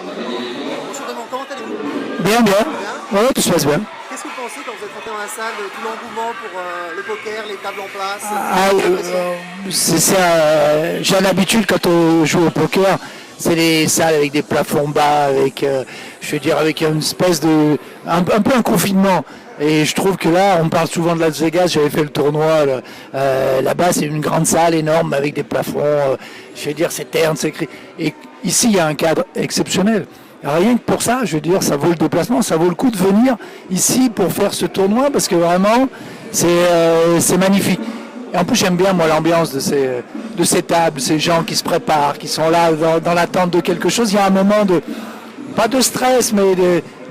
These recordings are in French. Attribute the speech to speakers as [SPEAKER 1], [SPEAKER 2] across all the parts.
[SPEAKER 1] Bonjour Raymond, comment allez-vous?
[SPEAKER 2] Bien, bien.
[SPEAKER 1] Bien.
[SPEAKER 2] Ouais, tout se passe bien.
[SPEAKER 1] Qu'est-ce que vous pensez quand vous êtes rentré dans la salle de tout l'engouement pour le poker, les tables en place?
[SPEAKER 2] Ah,
[SPEAKER 1] Quelle impression?
[SPEAKER 2] c'est ça. J'ai l'habitude quand on joue au poker, c'est des salles avec des plafonds bas, avec, je veux dire, avec une espèce de, un peu un confinement. Et je trouve que là, on parle souvent de Las Vegas. J'avais fait le tournoi là, là-bas, c'est une grande salle énorme avec des plafonds. Je veux dire, c'est terne, c'est écrit. Et ici, il y a un cadre exceptionnel. Rien que pour ça, je veux dire, ça vaut le déplacement, ça vaut le coup de venir ici pour faire ce tournoi parce que vraiment, c'est magnifique. Et en plus, j'aime bien, moi, l'ambiance de ces tables, ces gens qui se préparent, qui sont là dans l'attente de quelque chose. Il y a un moment de, pas de stress, mais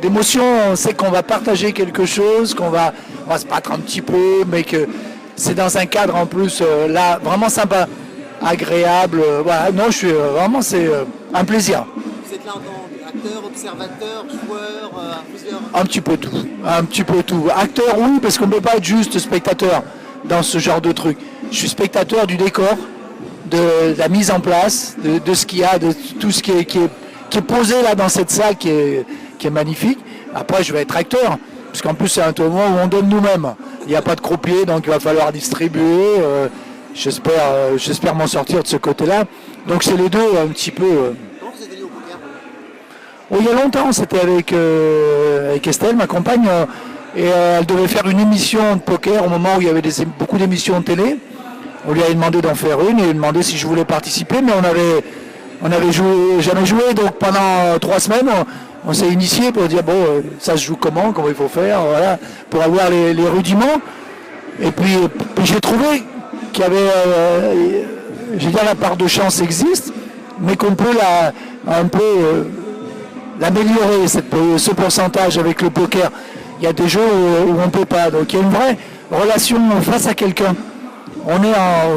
[SPEAKER 2] d'émotion. On sait qu'on va partager quelque chose, on va se battre un petit peu, mais que c'est dans un cadre en plus, là, vraiment sympa, agréable. Voilà, non, je suis vraiment, c'est un plaisir.
[SPEAKER 1] Vous êtes là en tant qu'acteur, observateur, joueur, plusieurs.
[SPEAKER 2] Un petit peu tout, un petit peu tout. Acteur, oui, parce qu'on ne peut pas être juste spectateur dans ce genre de truc. Je suis spectateur du décor, de la mise en place, de ce qu'il y a, de tout ce qui est posé là dans cette salle qui est magnifique. Après, je vais être acteur, parce qu'en plus, c'est un tournoi où on donne nous-mêmes. Il n'y a pas de croupier, donc il va falloir distribuer. J'espère m'en sortir de ce côté-là. Donc c'est les deux un petit peu.
[SPEAKER 1] Comment vous êtes venu au poker?
[SPEAKER 2] Oh, il y a longtemps, c'était avec Estelle, ma compagne, et elle devait faire une émission de poker au moment où il y avait beaucoup d'émissions de télé. On lui avait demandé d'en faire une et lui demandé si je voulais participer, mais on avait jamais joué, donc pendant 3 semaines, on s'est initié pour dire bon, ça se joue comment il faut faire, voilà, pour avoir les rudiments. Et puis j'ai trouvé qu'il y avait, j'ai dit la part de chance existe, mais qu'on peut l'améliorer, ce pourcentage avec le poker. Il y a des jeux où on ne peut pas. Donc il y a une vraie relation face à quelqu'un. On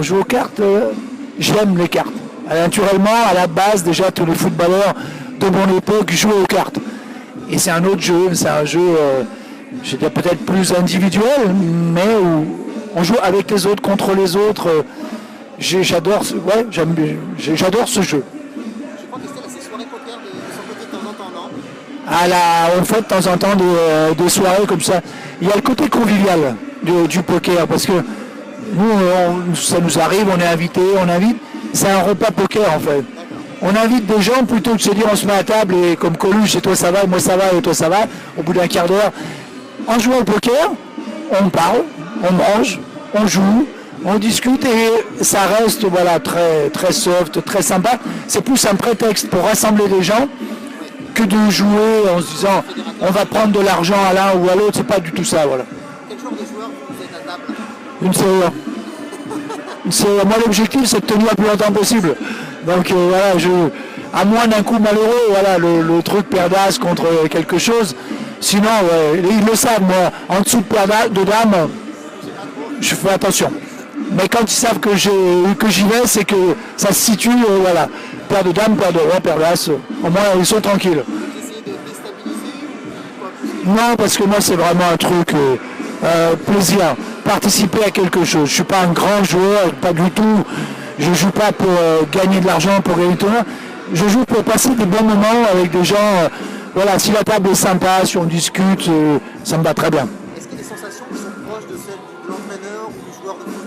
[SPEAKER 2] joue aux cartes, j'aime les cartes. Naturellement, à la base, déjà, tous les footballeurs de mon époque jouaient aux cartes. Et c'est un autre jeu, c'est un jeu, je dirais peut-être plus individuel, mais où on joue avec les autres, contre les autres. J'adore ce jeu.
[SPEAKER 1] Je crois qu'Estelle a ses soirées poker de son côté de temps en temps, non?
[SPEAKER 2] On fait de temps en temps des soirées comme ça. Il y a le côté convivial du poker, parce que nous, ça nous arrive, on est invité, on invite. C'est un repas poker en fait. On invite des gens plutôt que de se dire on se met à table et comme Coluche, et toi ça va, et moi ça va, et toi ça va, au bout d'un quart d'heure. En jouant au poker, on parle, on mange, on joue, on discute et ça reste voilà, très, très soft, très sympa. C'est plus un prétexte pour rassembler les gens que de jouer en se disant on va prendre de l'argent à l'un ou à l'autre, c'est pas du tout ça. Voilà.
[SPEAKER 1] Quel genre de joueur vous êtes à table?
[SPEAKER 2] Une série. Moi l'objectif c'est de tenir le plus longtemps possible. Donc voilà, à moins d'un coup malheureux, voilà, le truc perdasse contre quelque chose. Sinon, ils le savent, moi, en dessous de dame, je fais attention. Mais quand ils savent que j'y vais, c'est que ça se situe, voilà. Paire de dames, paire de roi, paire d'as, au moins ils sont tranquilles.
[SPEAKER 1] Vous essayez de déstabiliser ou quoi plus?
[SPEAKER 2] Non, parce que moi c'est vraiment un truc plaisir, participer à quelque chose. Je suis pas un grand joueur, pas du tout. Je joue pas pour gagner de l'argent, pour gagner tout ça. Je joue pour passer des bons moments avec des gens. Voilà, si la table est sympa, si on discute, ça me va très bien.
[SPEAKER 1] Est-ce qu'il y a des sensations qui sont proches de celles de l'entraîneur ou du joueur de foot?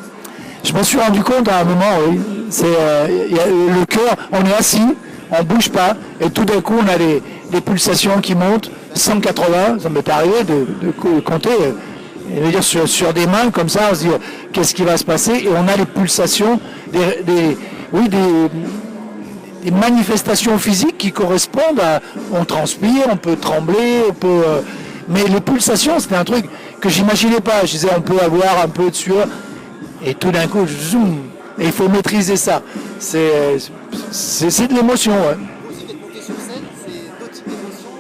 [SPEAKER 2] Je me suis rendu compte à un moment, oui, c'est le cœur, on est assis, on bouge pas, et tout d'un coup on a des pulsations qui montent, 180, ça m'est arrivé de compter, et de dire sur des mains comme ça, on se dit qu'est-ce qui va se passer, et on a les pulsations, des manifestations physiques qui correspondent à, on transpire, on peut trembler, mais les pulsations c'était un truc que j'imaginais pas, je disais on peut avoir un peu de sueur, et tout d'un coup, zoom, et il faut maîtriser ça. C'est de l'émotion. Ouais.
[SPEAKER 1] Vous aussi, d'être monté sur scène, c'est d'autres types d'émotions.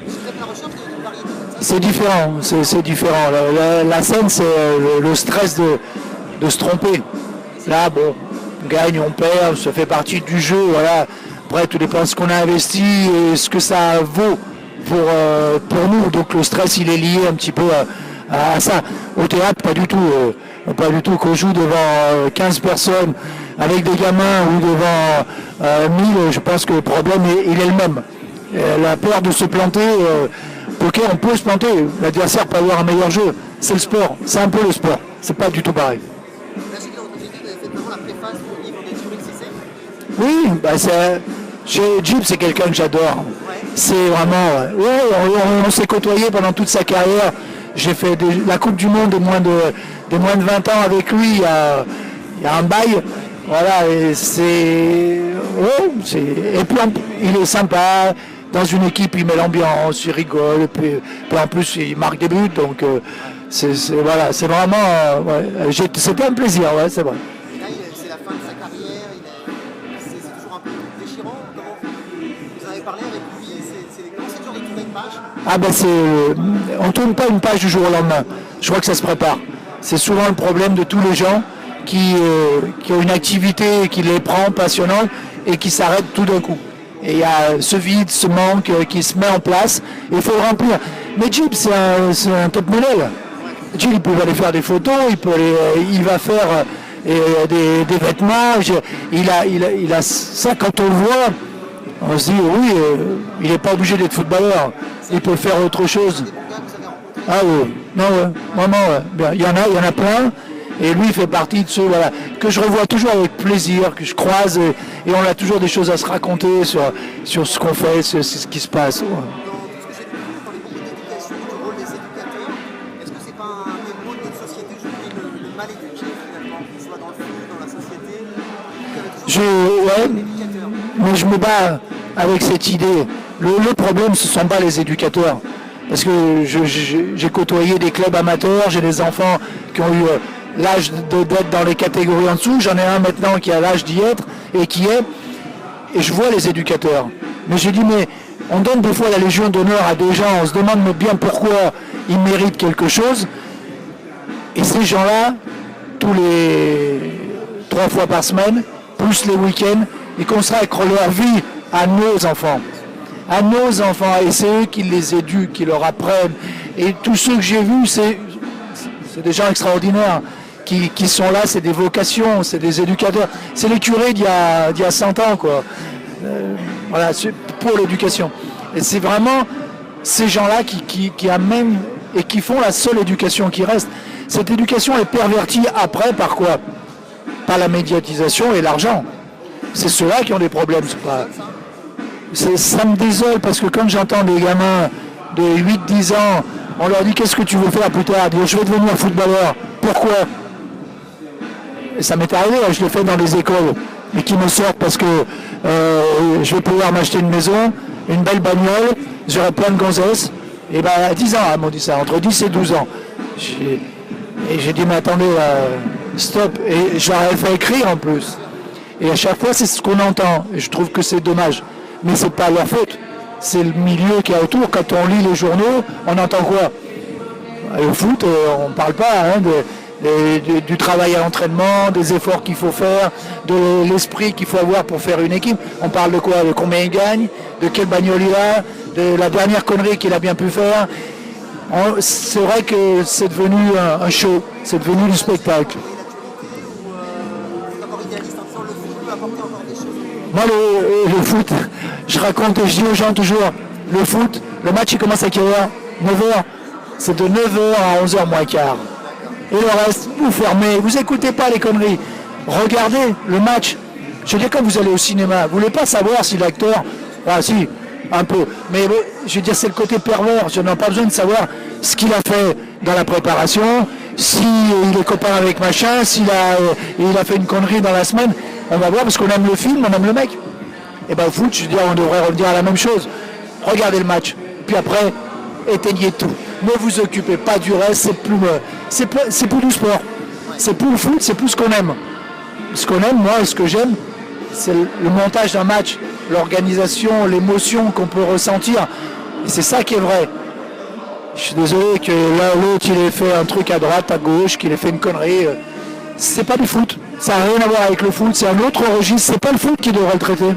[SPEAKER 1] Vous êtes à la recherche d'une variété comme ça?
[SPEAKER 2] C'est différent, c'est différent. La scène, c'est le stress de se tromper. Là, bon, on gagne, on perd, ça fait partie du jeu. Voilà. Après, tout dépend de ce qu'on a investi et ce que ça vaut pour nous. Donc le stress, il est lié un petit peu à ça. Au théâtre, pas du tout. Pas du tout qu'on joue devant 15 personnes avec des gamins ou devant 1000, je pense que le problème il est le même. La peur de se planter, poker, on peut se planter. L'adversaire peut avoir un meilleur jeu. C'est le sport. C'est un peu le sport. C'est pas du tout pareil.
[SPEAKER 1] Là, j'ai dit, vous avez fait vraiment la préface du livre de Djibril Cissé.
[SPEAKER 2] Oui, Jib, c'est quelqu'un que j'adore. C'est vraiment... on s'est côtoyé pendant toute sa carrière. J'ai fait la Coupe du Monde des moins de 20 ans avec lui il y a un bail. Voilà, et et puis il est sympa. Dans une équipe, il met l'ambiance, il rigole. Et puis en plus, il marque des buts. Donc, c'est vraiment... c'était un plaisir, ouais, c'est vrai.
[SPEAKER 1] Et là, c'est la fin de sa carrière. C'est toujours un peu déchirant. Vous en avez parlé avec lui. Comment c'est dur de tourner une page?
[SPEAKER 2] Ah ben on ne tourne pas une page du jour au lendemain. Je crois que ça se prépare. C'est souvent le problème de tous les gens qui ont une activité qui les prend passionnante et qui s'arrêtent tout d'un coup. Et il y a ce vide, ce manque qui se met en place et il faut le remplir. Mais Jib, c'est un top modèle. Jib, il peut aller faire des photos, il va faire des vêtements. Il a ça, quand on le voit, on se dit oui, il n'est pas obligé d'être footballeur. Il peut faire autre chose. Ah oui, non, ouais, vraiment, ouais. Il y en a plein. Et lui, il fait partie de ceux que je revois toujours avec plaisir, que je croise, et on a toujours des choses à se raconter sur ce qu'on fait, sur ce qui se passe. Ouais.
[SPEAKER 1] Dans tout ce que j'ai pu lire, dans les beaucoup d'éducation, du rôle des éducateurs, est-ce que c'est pas un des mots de notre société aujourd'hui, le mal éduqué finalement, que ce soit dans le foot, dans la société?
[SPEAKER 2] Mais je me bats avec cette idée. Le problème, ce ne sont pas les éducateurs. Parce que j'ai côtoyé des clubs amateurs, j'ai des enfants qui ont eu l'âge d'être dans les catégories en dessous, j'en ai un maintenant qui a l'âge d'y être et et je vois les éducateurs. Mais j'ai dit, mais on donne des fois la Légion d'honneur à des gens, on se demande bien pourquoi ils méritent quelque chose, et ces gens-là, tous les 3 fois par semaine, plus les week-ends, ils consacrent leur vie à nos enfants. Et c'est eux qui les éduquent, qui leur apprennent. Et tous ceux que j'ai vus, c'est des gens extraordinaires qui sont là, c'est des vocations, c'est des éducateurs. C'est les curés d'il y a 100 ans, quoi. Voilà, pour l'éducation. Et c'est vraiment ces gens-là qui amènent et qui font la seule éducation qui reste. Cette éducation est pervertie après par quoi? Par la médiatisation et l'argent. C'est ceux-là qui ont des problèmes. Ça me désole parce que quand j'entends des gamins de 8-10 ans, on leur dit qu'est-ce que tu veux faire plus tard? Ils disent je vais devenir footballeur. Pourquoi? Et ça m'est arrivé, je l'ai fait dans les écoles, mais qui me sortent parce que je vais pouvoir m'acheter une maison, une belle bagnole, j'aurai plein de gonzesses. Et bien à 10 ans, ils m'ont dit ça, entre 10 et 12 ans. Et j'ai dit mais attendez, stop. Et je leur ai fait écrire en plus. Et à chaque fois c'est ce qu'on entend. Et je trouve que c'est dommage. Mais c'est pas leur faute. C'est le milieu qui est autour. Quand on lit les journaux, on entend quoi? Le foot, on ne parle pas du travail à l'entraînement, des efforts qu'il faut faire, de l'esprit qu'il faut avoir pour faire une équipe. On parle de quoi? De combien il gagne, de quelle bagnole il a, de la dernière connerie qu'il a bien pu faire. C'est vrai que c'est devenu un show, c'est devenu du spectacle. Moi, le foot, je raconte et je dis aux gens toujours, le foot, le match il commence à quelle heure? 9h. C'est de 9h à 11h moins quart. Et le reste, vous fermez, vous écoutez pas les conneries. Regardez le match. Je veux dire, quand vous allez au cinéma, vous voulez pas savoir si l'acteur... Ah si, un peu. Mais je veux dire, c'est le côté pervers. Je n'ai pas besoin de savoir ce qu'il a fait dans la préparation, s'il est copain avec machin, s'il a fait une connerie dans la semaine. On va voir parce qu'on aime le film, on aime le mec. Et ben au foot, je veux dire, on devrait revenir à la même chose. Regardez le match. Puis après, éteignez tout. Ne vous occupez pas du reste, c'est plus du sport. C'est plus le foot, c'est plus ce qu'on aime. Ce qu'on aime, moi, et ce que j'aime, c'est le montage d'un match, l'organisation, l'émotion qu'on peut ressentir. Et c'est ça qui est vrai. Je suis désolé que là l'autre, il ait fait un truc à droite, à gauche, qu'il ait fait une connerie. C'est pas du foot. Ça n'a rien à voir avec le foot, c'est un autre registre. C'est pas le foot qui devrait le traiter.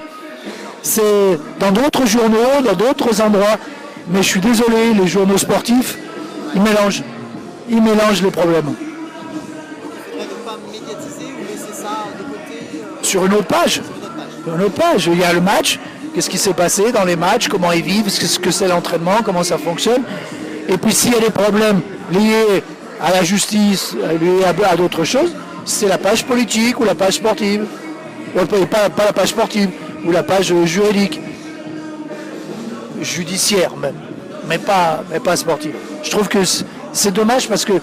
[SPEAKER 2] C'est dans d'autres journaux, dans d'autres endroits. Mais je suis désolé, les journaux sportifs, ils mélangent les problèmes.
[SPEAKER 1] Il ne faudrait pas médiatiser ou laisser ça de côté
[SPEAKER 2] Sur une autre page. Sur une autre page, il y a le match, qu'est-ce qui s'est passé dans les matchs, comment ils vivent, ce que c'est l'entraînement, comment ça fonctionne. Et puis s'il y a des problèmes liés à la justice, liés à d'autres choses, c'est la page politique ou la page sportive. Pas la page sportive, ou la page juridique, judiciaire même, mais pas sportive. Je trouve que c'est dommage parce que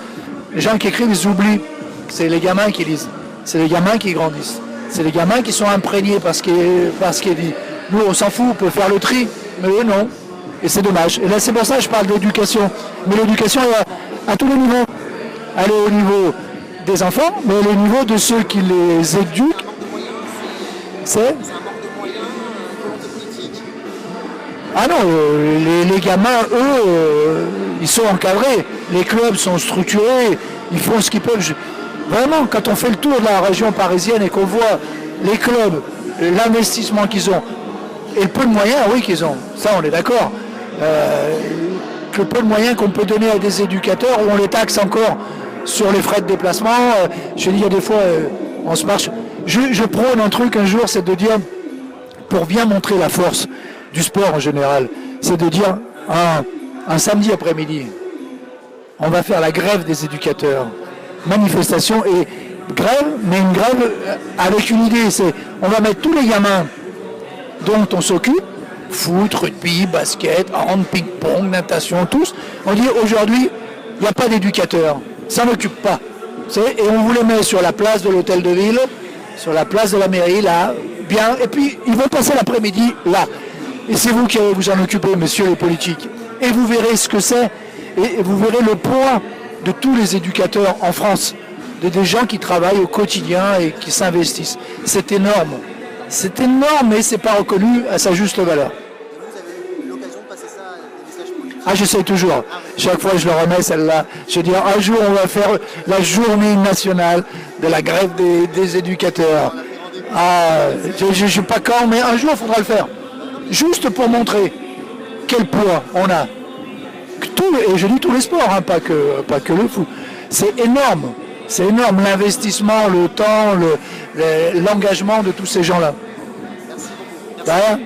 [SPEAKER 2] les gens qui écrivent, ils oublient. C'est les gamins qui lisent, c'est les gamins qui grandissent, c'est les gamins qui sont imprégnés par ce qui est dit. Nous, on s'en fout, on peut faire le tri, mais eux, non. Et c'est dommage. Et là, c'est pour ça que je parle d'éducation. Mais l'éducation est à tous les niveaux. Elle est au niveau des enfants, mais elle est au niveau de ceux qui les éduquent. C'est
[SPEAKER 1] un manque de moyens, volonté politique.
[SPEAKER 2] Ah non, les gamins, eux, ils sont encadrés. Les clubs sont structurés, ils font ce qu'ils peuvent. Vraiment, quand on fait le tour de la région parisienne et qu'on voit les clubs, l'investissement qu'ils ont, et le peu de moyens, oui, qu'ils ont, ça on est d'accord. Le peu de moyens qu'on peut donner à des éducateurs, où on les taxe encore sur les frais de déplacement. Je dis, il y a des fois, on se marche. Je prône un truc un jour, c'est de dire, pour bien montrer la force du sport en général, c'est de dire, un samedi après-midi, on va faire la grève des éducateurs. Manifestation et grève, mais une grève avec une idée, c'est on va mettre tous les gamins dont on s'occupe, foot, rugby, basket, hand, ping-pong, natation, tous. On dit aujourd'hui, il n'y a pas d'éducateurs, ça n'occupe pas. Et on vous les met sur la place de l'hôtel de ville, sur la place de la mairie, là, bien, et puis ils vont passer l'après-midi là. Et c'est vous qui allez vous en occuper, messieurs les politiques. Et vous verrez ce que c'est, et vous verrez le poids de tous les éducateurs en France, des gens qui travaillent au quotidien et qui s'investissent. C'est énorme. C'est énorme, mais c'est pas reconnu à sa juste valeur.
[SPEAKER 1] Et vous avez eu l'occasion de passer ça à des messages politiques?
[SPEAKER 2] Ah, j'essaie toujours. Chaque fois, je le remets, celle-là. Je dis, un jour, on va faire la journée nationale de la grève des éducateurs. Ah, je ne sais pas quand, mais un jour, il faudra le faire. Juste pour montrer quel poids on a. Et je dis tous les sports, hein, pas que le foot. C'est énorme. C'est énorme l'investissement, le temps, l'engagement de tous ces gens-là.
[SPEAKER 1] Merci beaucoup. Merci.